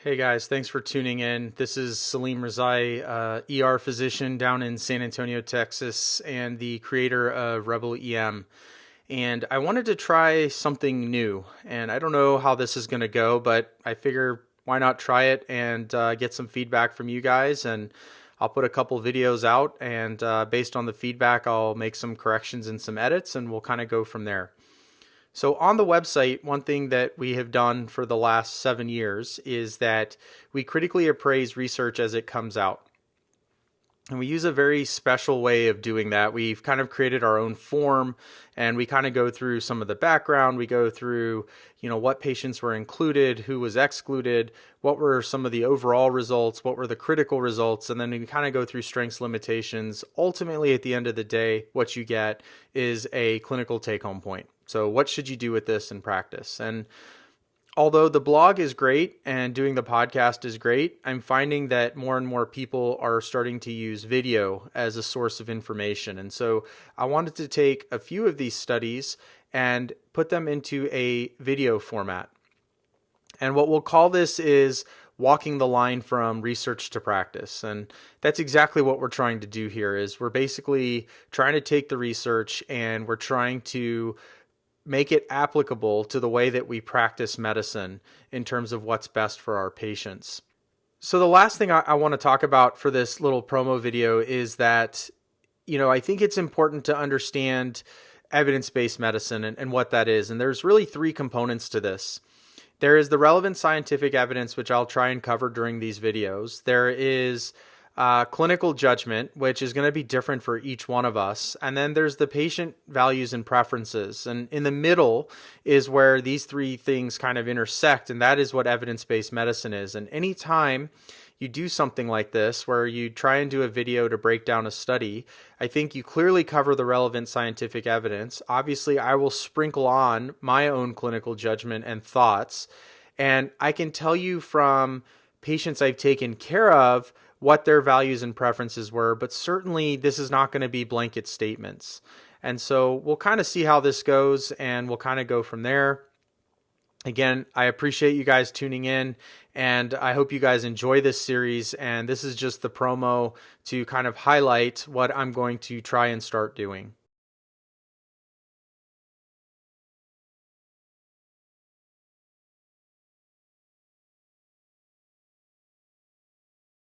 Hey guys, thanks for tuning in. This is Salim Razai, ER physician down in San Antonio, Texas, and the creator of Rebel EM. And I wanted to try something new. And I don't know how this is going to go, but I figure why not try it and get some feedback from you guys. And I'll put a couple videos out, and based on the feedback, I'll make some corrections and some edits, and we'll kind of go from there. So on the website, one thing that we have done for the last 7 years is that we critically appraise research as it comes out. And we use a very special way of doing that. We've kind of created our own form, and we kind of go through some of the background. We go through, what patients were included, who was excluded, what were some of the overall results, what were the critical results, and then we kind of go through strengths, limitations. Ultimately, at the end of the day, what you get is a clinical take-home point. So what should you do with this in practice? And although the blog is great and doing the podcast is great, I'm finding that more and more people are starting to use video as a source of information. And so I wanted to take a few of these studies and put them into a video format. And what we'll call this is walking the line from research to practice. And that's exactly what we're trying to do here. Is we're basically trying to take the research and we're trying to make it applicable to the way that we practice medicine in terms of what's best for our patients. So the last thing I want to talk about for this little promo video is that, I think it's important to understand evidence-based medicine and what that is. And there's really three components to this. There is the relevant scientific evidence, which I'll try and cover during these videos. There is clinical judgment, which is going to be different for each one of us. And then there's the patient values and preferences. And in the middle is where these three things kind of intersect. And that is what evidence-based medicine is. And anytime you do something like this, where you try and do a video to break down a study, I think you clearly cover the relevant scientific evidence. Obviously, I will sprinkle on my own clinical judgment and thoughts. And I can tell you from patients I've taken care of what their values and preferences were, but certainly this is not going to be blanket statements. And so we'll kind of see how this goes, and we'll kind of go from there. Again, I appreciate you guys tuning in, and I hope you guys enjoy this series. And this is just the promo to kind of highlight what I'm going to try and start doing.